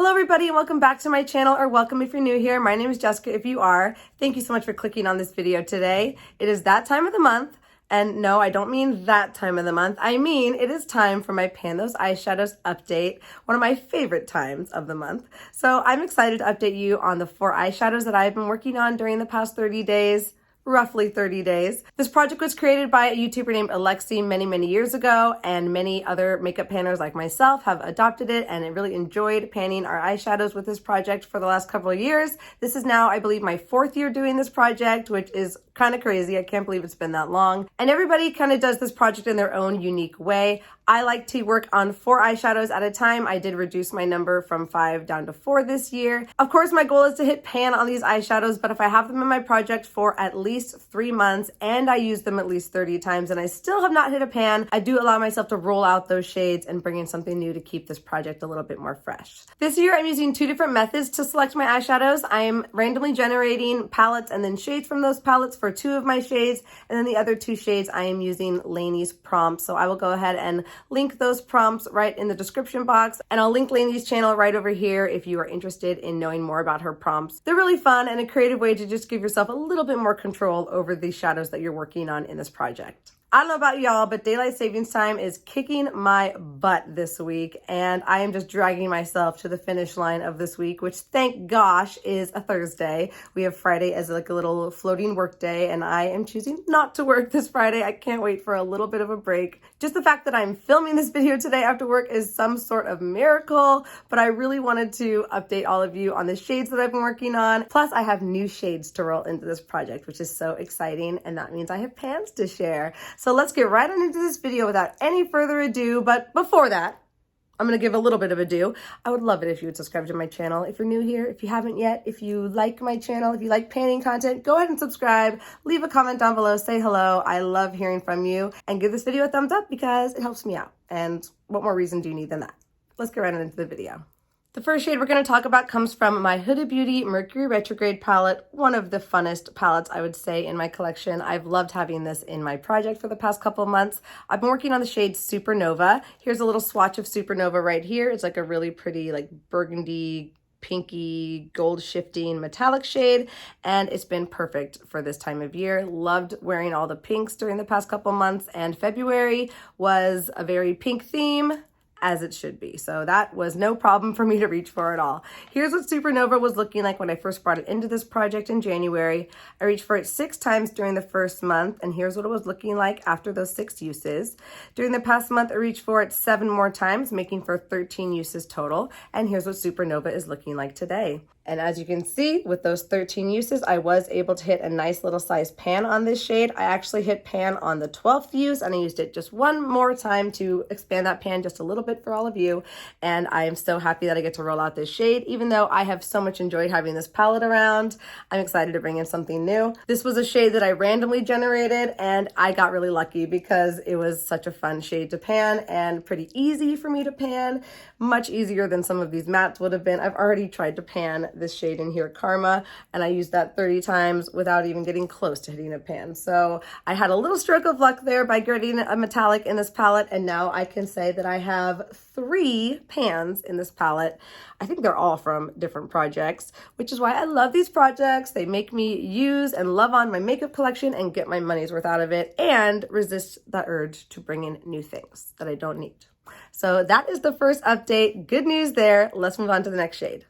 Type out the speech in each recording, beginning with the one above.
Hello everybody and welcome back to my channel, or welcome if you're new here. My name is Jessica if you are. Thank you so much for clicking on this video today. It is that time of the month, and no, I don't mean that time of the month. I mean it is time for my Pan Those Eyeshadows update, one of my favorite times of the month. So I'm excited to update you on the 4 eyeshadows that I've been working on during the past 30 days. Roughly 30 days. This project was created by a YouTuber named Alexi many years ago, and many other makeup panners like myself have adopted it and really enjoyed panning our eyeshadows with this project for the last couple of years. This is now, I believe, my 4th year doing this project, which is kind of crazy. I can't believe it's been that long. And everybody kind of does this project in their own unique way. I like to work on 4 eyeshadows at a time. I did reduce my number from 5 down to 4 this year. Of course, my goal is to hit pan on these eyeshadows, but if I have them in my project for at least 3 months and I use them at least 30 times and I still have not hit a pan, I do allow myself to roll out those shades and bring in something new to keep this project a little bit more fresh. This year, I'm using 2 different methods to select my eyeshadows. I am randomly generating palettes and then shades from those palettes for 2 of my shades, and then the other 2 shades I am using Lainey's prompts. So I will go ahead and link those prompts right in the description box, and I'll link Lainey's channel right over here if you are interested in knowing more about her prompts. They're really fun and a creative way to just give yourself a little bit more control over the shadows that you're working on in this project. I don't know about y'all, but daylight savings time is kicking my butt this week, and I am just dragging myself to the finish line of this week, which thank gosh is a Thursday. We have Friday as like a little floating work day, and I am choosing not to work this Friday. I can't wait for a little bit of a break. Just the fact that I'm filming this video today after work is some sort of miracle, but I really wanted to update all of you on the shades that I've been working on. Plus, I have new shades to roll into this project, which is so exciting, and that means I have pans to share. So let's get right on into this video without any further ado. But before that, I'm going to give a little bit of ado. I would love it if you would subscribe to my channel. If you're new here, if you haven't yet, if you like my channel, if you like panning content, go ahead and subscribe. Leave a comment down below. Say hello. I love hearing from you. And give this video a thumbs up because it helps me out. And what more reason do you need than that? Let's get right on into the video. The first shade we're going to talk about comes from my Huda Beauty Mercury Retrograde palette, one of the funnest palettes I would say in my collection. I've loved having this in my project for the past couple of months. I've been working on the shade Supernova. Here's a little swatch of Supernova right here. It's like a really pretty like burgundy, pinky, gold shifting metallic shade, and it's been perfect for this time of year. Loved wearing all the pinks during the past couple months, and February was a very pink theme, as it should be. So that was no problem for me to reach for at all. Here's what Supernova was looking like when I first brought it into this project in January. I reached for it 6 times during the first month, and here's what it was looking like after those 6 uses. During the past month, I reached for it 7 more times, making for 13 uses total. And here's what Supernova is looking like today. And as you can see, with those 13 uses, I was able to hit a nice little size pan on this shade. I actually hit pan on the 12th use, and I used it just 1 more time to expand that pan just a little bit for all of you. And I am so happy that I get to roll out this shade. Even though I have so much enjoyed having this palette around, I'm excited to bring in something new. This was a shade that I randomly generated, and I got really lucky because it was such a fun shade to pan and pretty easy for me to pan. Much easier than some of these mattes would have been. I've already tried to pan this shade in here, Karma, and I used that 30 times without even getting close to hitting a pan. So I had a little stroke of luck there by getting a metallic in this palette, and now I can say that I have 3 pans in this palette. I think they're all from different projects, which is why I love these projects. They make me use and love on my makeup collection and get my money's worth out of it, and resist the urge to bring in new things that I don't need. So that is the first update. Good news there. Let's move on to the next shade.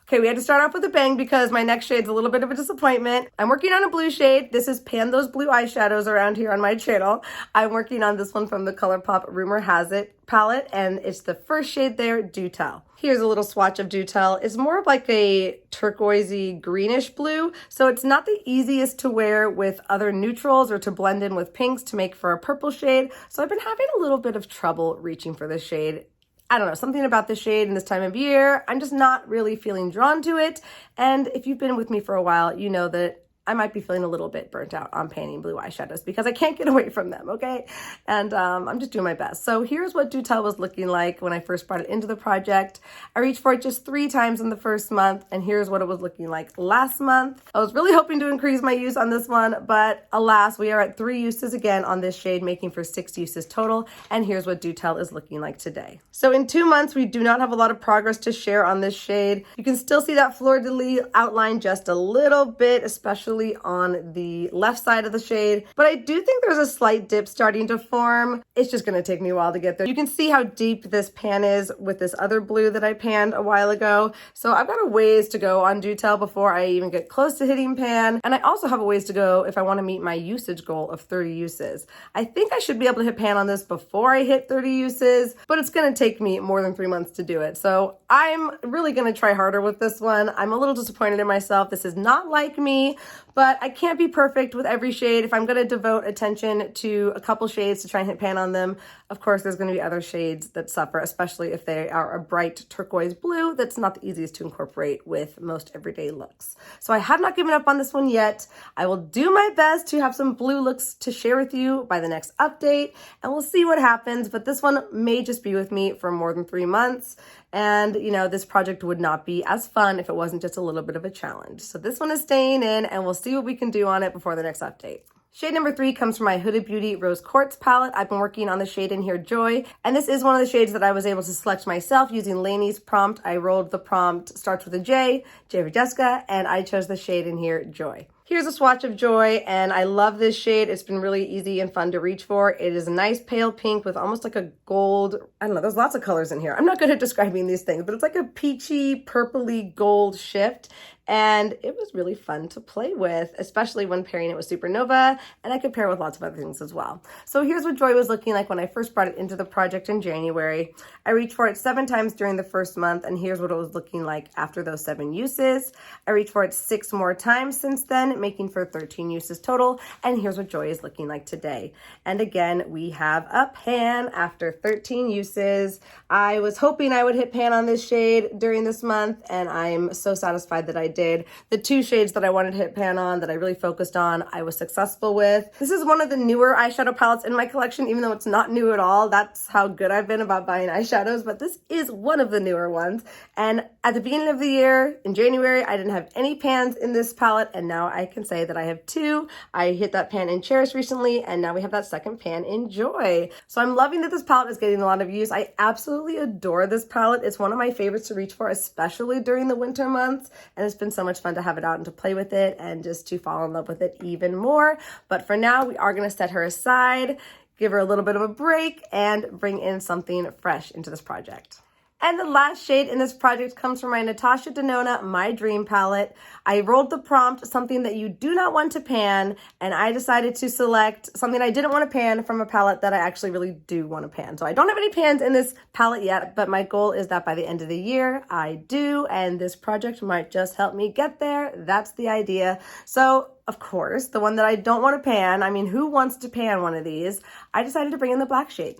Okay, we had to start off with a bang because my next shade's a little bit of a disappointment. I'm working on a blue shade. This is Pan Those Blue Eyeshadows around here on my channel. I'm working on this one from the ColourPop Rumor Has It palette, and it's the first shade there, Duel. Here's a little swatch of Duel. It's more of like a turquoisey greenish blue, so it's not the easiest to wear with other neutrals or to blend in with pinks to make for a purple shade. So I've been having a little bit of trouble reaching for this shade. I don't know, something about this shade in this time of year, I'm just not really feeling drawn to it. And if you've been with me for a while, you know that I might be feeling a little bit burnt out on panning blue eyeshadows because I can't get away from them, okay? And I'm just doing my best. So here's what Duel was looking like when I first brought it into the project. I reached for it just 3 times in the first month, and here's what it was looking like last month. I was really hoping to increase my use on this one, but alas, we are at 3 uses again on this shade, making for 6 uses total, and here's what Duel is looking like today. So in 2 months, we do not have a lot of progress to share on this shade. You can still see that fleur-de-lis outline just a little bit, especially on the left side of the shade, but I do think there's a slight dip starting to form. It's just going to take me a while to get there. You can see how deep this pan is with this other blue that I panned a while ago. So I've got a ways to go on Duel before I even get close to hitting pan. And I also have a ways to go if I want to meet my usage goal of 30 uses. I think I should be able to hit pan on this before I hit 30 uses, but it's going to take me more than 3 months to do it. So I'm really going to try harder with this one. I'm a little disappointed in myself. This is not like me, but I can't be perfect with every shade. If I'm going to devote attention to a couple shades to try and hit pan on them, of course, there's going to be other shades that suffer, especially if they are a bright turquoise blue. That's not the easiest to incorporate with most everyday looks. So I have not given up on this one yet. I will do my best to have some blue looks to share with you by the next update, and we'll see what happens. But this one may just be with me for more than 3 months. And, you know, this project would not be as fun if it wasn't just a little bit of a challenge. So this one is staying in, and we'll see what we can do on it before the next update. Shade number 3 comes from my Huda Beauty Rose Quartz palette. I've been working on the shade in here, Joy, and this is one of the shades that I was able to select myself using Lainey's prompt. I rolled the prompt, starts with a J for Jessica, and I chose the shade in here, Joy. Here's a swatch of Joy, and I love this shade. It's been really easy and fun to reach for. It is a nice pale pink with almost like a gold, I don't know, there's lots of colors in here. I'm not good at describing these things, but it's like a peachy, purpley gold shift. And it was really fun to play with, especially when pairing it with Supernova, and I could pair with lots of other things as well. So here's what Joy was looking like when I first brought it into the project in January. I reached for it 7 times during the first month, and here's what it was looking like after those 7 uses. I reached for it 6 more times since then, making for 13 uses total, and here's what Joy is looking like today. And again, we have a pan after 13 uses. I was hoping I would hit pan on this shade during this month, and I'm so satisfied that I did. The 2 shades that I wanted to hit pan on, that I really focused on, I was successful with. This is one of the newer eyeshadow palettes in my collection, even though it's not new at all. That's how good I've been about buying eyeshadows, but this is one of the newer ones. And at the beginning of the year, in January, I didn't have any pans in this palette, and now I can say that I have 2. I hit that pan in Cherish recently, and now we have that second pan in Joy. So I'm loving that this palette is getting a lot of use. I absolutely adore this palette. It's one of my favorites to reach for, especially during the winter months, and it's been so much fun to have it out and to play with it and just to fall in love with it even more. But for now, we are going to set her aside, give her a little bit of a break, and bring in something fresh into this project. And the last shade in this project comes from my Natasha Denona My Dream palette. I rolled the prompt, something that you do not want to pan, and I decided to select something I didn't want to pan from a palette that I actually really do want to pan. So I don't have any pans in this palette yet, but my goal is that by the end of the year, I do, and this project might just help me get there. That's the idea. So of course, the one that I don't want to pan, I mean, who wants to pan one of these? I decided to bring in the black shade.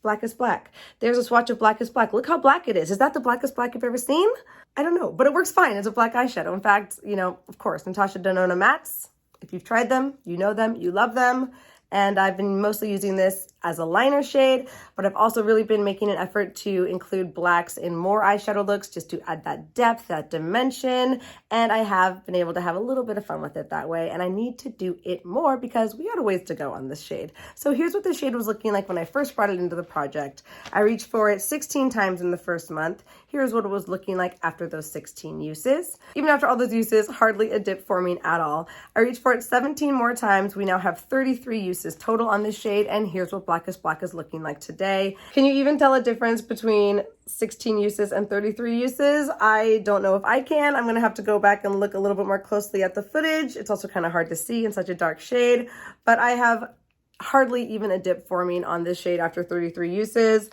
Blackest Black. There's a swatch of Blackest Black. Look how black it is. Is that the blackest black you've ever seen? I don't know, but it works fine as a black eyeshadow. In fact, you know, of course, Natasha Denona mattes. If you've tried them, you know them, you love them. And I've been mostly using this as a liner shade, but I've also really been making an effort to include blacks in more eyeshadow looks just to add that depth, that dimension, and I have been able to have a little bit of fun with it that way, and I need to do it more because we got a ways to go on this shade. So here's what the shade was looking like when I first brought it into the project. I reached for it 16 times in the first month. Here's what it was looking like after those 16 uses. Even after all those uses, hardly a dip forming at all. I reached for it 17 more times. We now have 33 uses total on this shade, and here's what Blackest Black is looking like today. Can you even tell a difference between 16 uses and 33 uses? I don't know if I can. I'm going to have to go back and look a little bit more closely at the footage. It's also kind of hard to see in such a dark shade, but I have hardly even a dip forming on this shade after 33 uses.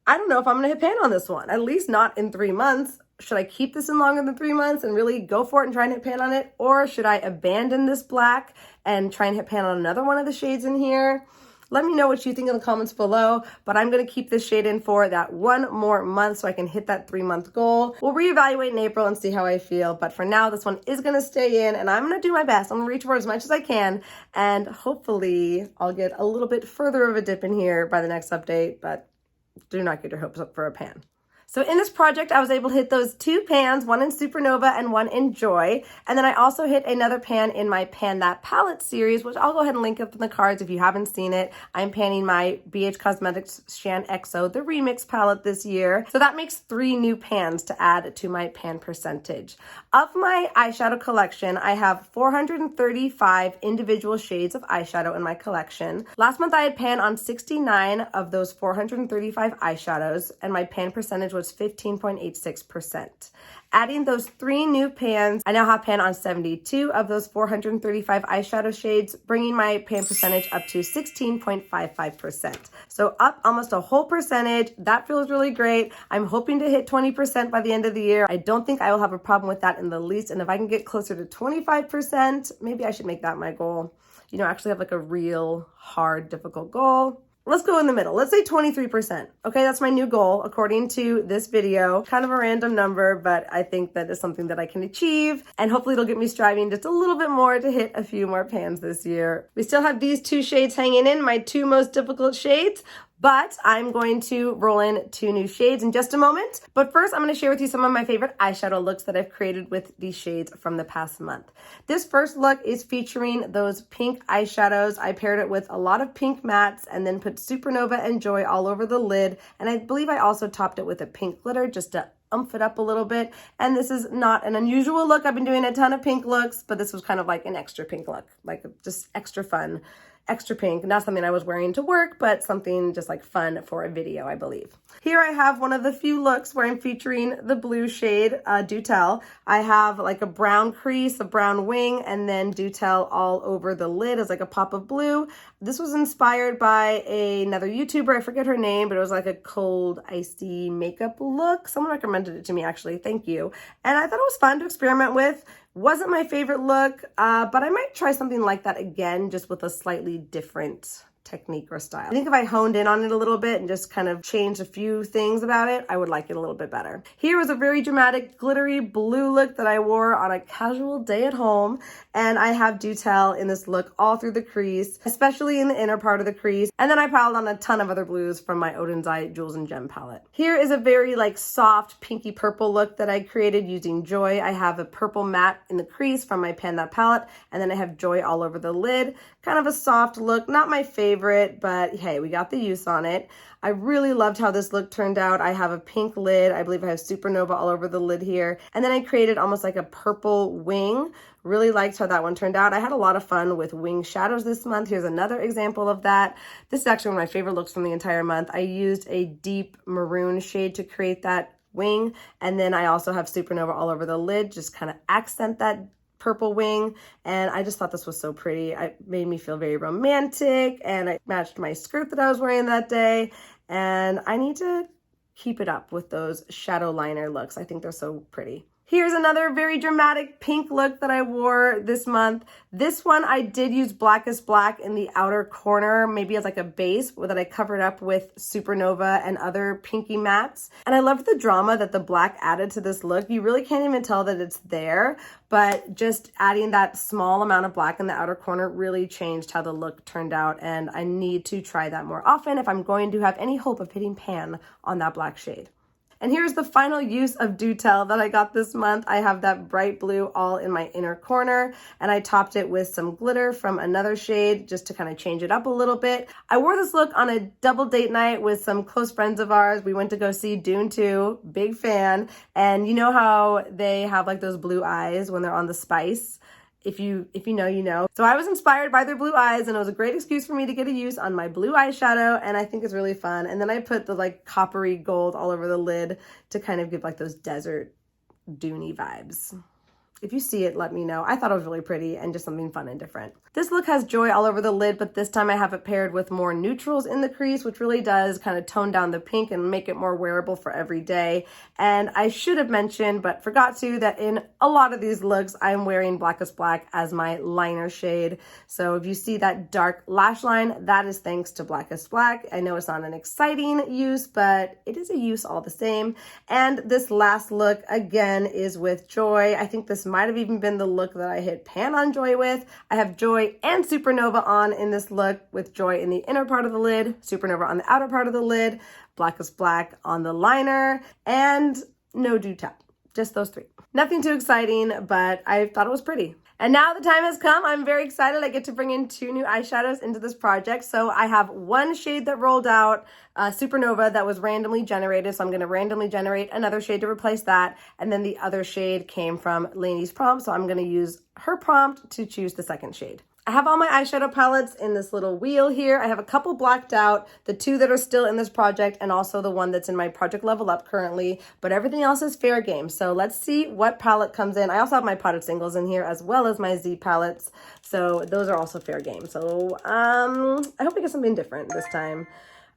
I don't know if I'm going to hit pan on this one, at least not in 3 months. Should I keep this in longer than 3 months and really go for it and try and hit pan on it? Or should I abandon this black and try and hit pan on another one of the shades in here? Let me know what you think in the comments below, but I'm going to keep this shade in for that 1 more month so I can hit that 3-month goal. We'll reevaluate in April and see how I feel, but for now, this one is going to stay in, and I'm going to do my best. I'm going to reach for it as much as I can, and hopefully I'll get a little bit further of a dip in here by the next update, but do not get your hopes up for a pan. So in this project, I was able to hit those 2 pans, one in Supernova and one in Joy. And then I also hit another pan in my Pan That Palette series, which I'll go ahead and link up in the cards if you haven't seen it. I'm panning my BH Cosmetics Shan XO, the Remix palette this year. So that makes 3 new pans to add to my pan percentage. Of my eyeshadow collection, I have 435 individual shades of eyeshadow in my collection. Last month, I had pan on 69 of those 435 eyeshadows, and my pan percentage was 15.86%. Adding those 3 new pans, I now have pan on 72 of those 435 eyeshadow shades, bringing my pan percentage up to 16.55%. So up almost a whole percentage. That feels really great. I'm hoping to hit 20% by the end of the year. I don't think I will have a problem with that in the least. And if I can get closer to 25%, maybe I should make that my goal. You know, actually have like a real hard, difficult goal. Let's go in the middle. Let's say 23%. Okay, that's my new goal according to this video. Kind of a random number, but I think that is something that I can achieve. And hopefully it'll get me striving just a little bit more to hit a few more pans this year. We still have these 2 shades hanging in, my 2 most difficult shades. But I'm going to roll in 2 new shades in just a moment. But first, I'm going to share with you some of my favorite eyeshadow looks that I've created with these shades from the past month. This first look is featuring those pink eyeshadows. I paired it with a lot of pink mattes and then put Supernova and Joy all over the lid. And I believe I also topped it with a pink glitter just to umph it up a little bit. And this is not an unusual look. I've been doing a ton of pink looks, but this was kind of like an extra pink look, like just extra fun. Extra pink, not something I was wearing to work, but something just like fun for a video, I believe. Here I have one of the few looks where I'm featuring the blue shade, Duel. I have like a brown crease, a brown wing, and then Duel all over the lid as like a pop of blue. This was inspired by another YouTuber, I forget her name, but it was like a cold, icy makeup look. Someone recommended it to me, actually, thank you. And I thought it was fun to experiment with. Wasn't my favorite look, but I might try something like that again, just with a slightly different technique or style. I think if I honed in on it a little bit and just kind of changed a few things about it, I would like it a little bit better. Here was a very dramatic glittery blue look that I wore on a casual day at home, and I have Duel in this look all through the crease, especially in the inner part of the crease, and then I piled on a ton of other blues from my Odin's Eye Jewels and Gem palette. Here is a very like soft pinky purple look that I created using Joy. I have a purple matte in the crease from my Pan That palette, and then I have Joy all over the lid. Kind of a soft look, not my favorite, but hey, we got the use on it. I really loved how this look turned out. I have a pink lid. I believe I have Supernova all over the lid here. And then I created almost like a purple wing. Really liked how that one turned out. I had a lot of fun with wing shadows this month. Here's another example of that. This is actually one of my favorite looks from the entire month. I used a deep maroon shade to create that wing. And then I also have Supernova all over the lid, just kind of accent that purple wing, and I just thought this was so pretty. It made me feel very romantic, and it matched my skirt that I was wearing that day, and I need to keep it up with those shadow liner looks. I think they're so pretty. Here's another very dramatic pink look that I wore this month. This one I did use Blackest Black in the outer corner, maybe as like a base that I covered up with Supernova and other pinky mattes. And I loved the drama that the black added to this look. You really can't even tell that it's there, but just adding that small amount of black in the outer corner really changed how the look turned out. And I need to try that more often if I'm going to have any hope of hitting pan on that black shade. And here's the final use of Duel that I got this month. I have that bright blue all in my inner corner, and I topped it with some glitter from another shade just to kind of change it up a little bit. I wore this look on a double date night with some close friends of ours. We went to go see Dune 2, big fan. And you know how they have like those blue eyes when they're on the spice? If you know, you know. So I was inspired by their blue eyes, and it was a great excuse for me to get a use on my blue eyeshadow, and I think it's really fun. And then I put the like coppery gold all over the lid to kind of give like those desert duney vibes. If you see it, let me know. I thought it was really pretty and just something fun and different. This look has Joy all over the lid, but this time I have it paired with more neutrals in the crease, which really does kind of tone down the pink and make it more wearable for every day. And I should have mentioned, but forgot to, that in a lot of these looks, I'm wearing Blackest Black as my liner shade. So if you see that dark lash line, that is thanks to Blackest Black. I know it's not an exciting use, but it is a use all the same. And this last look, again, is with Joy. I think this might have even been the look that I hit pan on Joy with. I have Joy and Supernova on in this look, with Joy in the inner part of the lid, Supernova on the outer part of the lid, Blackest Black on the liner, and no dew tap. Just those three. Nothing too exciting, but I thought it was pretty. And now the time has come. I'm very excited. I get to bring in 2 new eyeshadows into this project. So I have one shade that rolled out, Supernova, that was randomly generated. So I'm going to randomly generate another shade to replace that. And then the other shade came from Lainey's prompt. So I'm going to use her prompt to choose the second shade. I have all my eyeshadow palettes in this little wheel here. I have a couple blacked out, the 2 that are still in this project, and also the one that's in my Project Level Up currently, but everything else is fair game. So let's see what palette comes in. I also have my potted singles in here as well as my Z palettes. So those are also fair game. So I hope we get something different this time.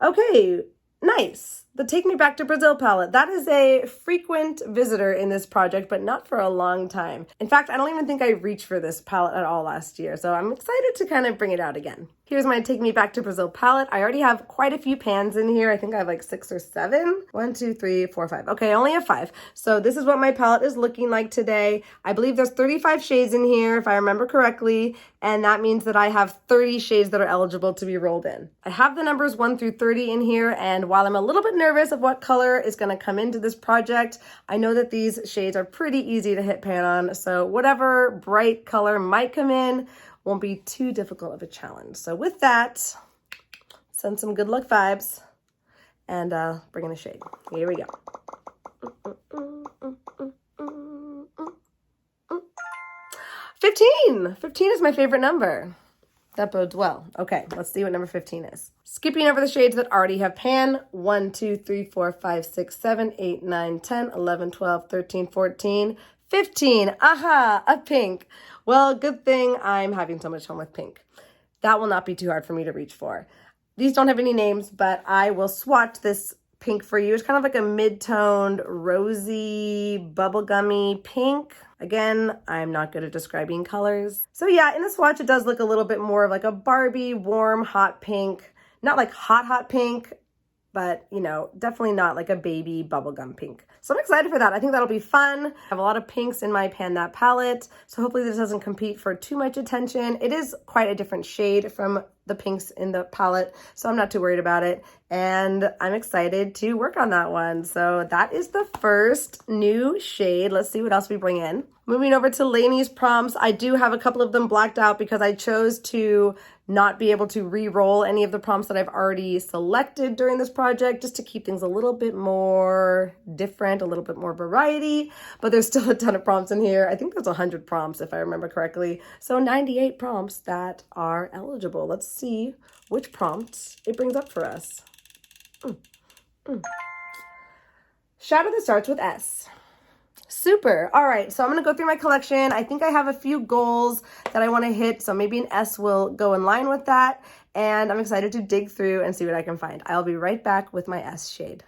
Okay, nice. The Take Me Back to Brazil palette. That is a frequent visitor in this project, but not for a long time. In fact, I don't even think I reached for this palette at all last year, so I'm excited to kind of bring it out again. Here's my Take Me Back to Brazil palette. I already have quite a few pans in here. I think I have like 6 or 7. 1, 2, 3, 4, 5. Okay, I only have 5. So this is what my palette is looking like today. I believe there's 35 shades in here, if I remember correctly, and that means that I have 30 shades that are eligible to be rolled in. I have the numbers 1 through 30 in here, and while I'm a little bit nervous of what color is going to come into this project, I know that these shades are pretty easy to hit pan on, so whatever bright color might come in won't be too difficult of a challenge. So with that, send some good luck vibes and bring in a shade. Here we go. 15! 15 is my favorite number. That bodes well. Okay, let's see what number 15 is. Skipping over the shades that already have pan. 1, 2, 3, 4, 5, 6, 7, 8, 9, 10, 11, 12, 13, 14, 15. Aha, a pink. Well, good thing I'm having so much fun with pink. That will not be too hard for me to reach for. These don't have any names, but I will swatch this pink for you. It's kind of like a mid-toned, rosy, bubblegummy pink. Again, I'm not good at describing colors. So yeah, in the swatch, it does look a little bit more of like a Barbie, warm, hot pink. Not like hot, hot pink, but you know, definitely not like a baby bubblegum pink. So I'm excited for that. I think that'll be fun. I have a lot of pinks in my Pan That palette, so hopefully this doesn't compete for too much attention. It is quite a different shade from the pinks in the palette, so I'm not too worried about it. And I'm excited to work on that one. So that is the first new shade. Let's see what else we bring in. Moving over to Lainey's prompts, I do have a couple of them blacked out because I chose to not be able to re-roll any of the prompts that I've already selected during this project, just to keep things a little bit more different, a little bit more variety. But there's still a ton of prompts in here. I think there's 100 prompts if I remember correctly. So 98 prompts that are eligible. Let's see which prompts it brings up for us. Shadow that starts with S. Super. All right, so I'm going to go through my collection. I think I have a few goals that I want to hit, so maybe an S will go in line with that. And I'm excited to dig through and see what I can find. I'll be right back with my S shade.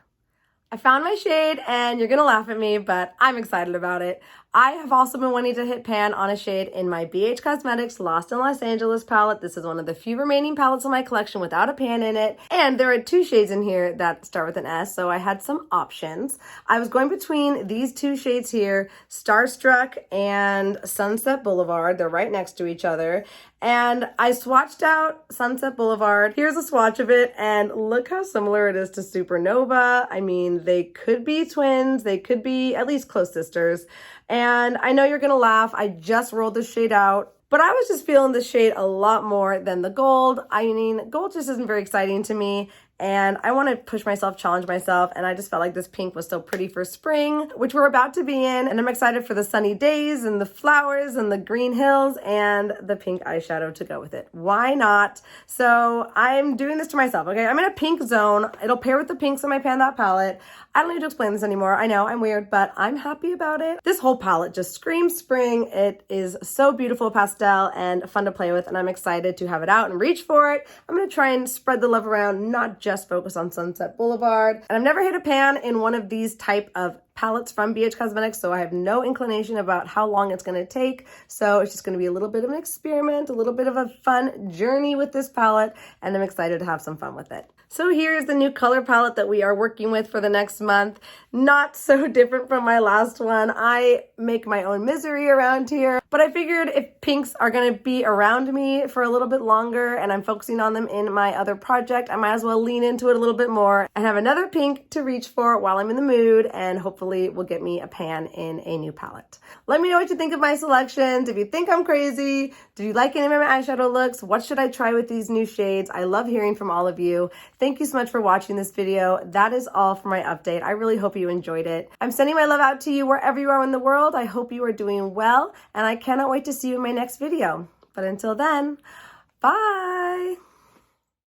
I found my shade, and you're going to laugh at me, but I'm excited about it. I have also been wanting to hit pan on a shade in my BH Cosmetics Lost in Los Angeles palette. This is one of the few remaining palettes in my collection without a pan in it. And there are 2 shades in here that start with an S, so I had some options. I was going between these 2 shades here, Starstruck and Sunset Boulevard. They're right next to each other. And I swatched out Sunset Boulevard. Here's a swatch of it, and look how similar it is to Supernova. I mean, they could be twins. They could be at least close sisters. And I know you're gonna laugh. I just rolled this shade out, but I was just feeling this shade a lot more than the gold. I mean, gold just isn't very exciting to me. and I want to push myself, challenge myself, and I just felt like this pink was so pretty for spring, which we're about to be in, and I'm excited for the sunny days and the flowers and the green hills and the pink eyeshadow to go with it. Why not? So I'm doing this to myself, okay? I'm in a pink zone. It'll pair with the pinks in my Pan That palette. I don't need to explain this anymore. I know I'm weird, but I'm happy about it. This whole palette just screams spring. It is so beautiful pastel and fun to play with, and I'm excited to have it out and reach for it. I'm gonna try and spread the love around, not just focus on Sunset Boulevard. And I've never hit a pan in one of these type of palettes from BH Cosmetics, so I have no inclination about how long it's going to take. So it's just going to be a little bit of an experiment, a little bit of a fun journey with this palette, and I'm excited to have some fun with it. So here's the new color palette that we are working with for the next month. Not so different from my last one. I make my own misery around here, but I figured if pinks are going to be around me for a little bit longer and I'm focusing on them in my other project, I might as well lean into it a little bit more and have another pink to reach for while I'm in the mood, and hopefully will get me a pan in a new palette. Let me know what you think of my selections. If you think I'm crazy, do you like any of my eyeshadow looks? What should I try with these new shades? I love hearing from all of you. Thank you so much for watching this video. That is all for my update. I really hope you enjoyed it. I'm sending my love out to you wherever you are in the world. I hope you are doing well, and I cannot wait to see you in my next video. But until then, bye!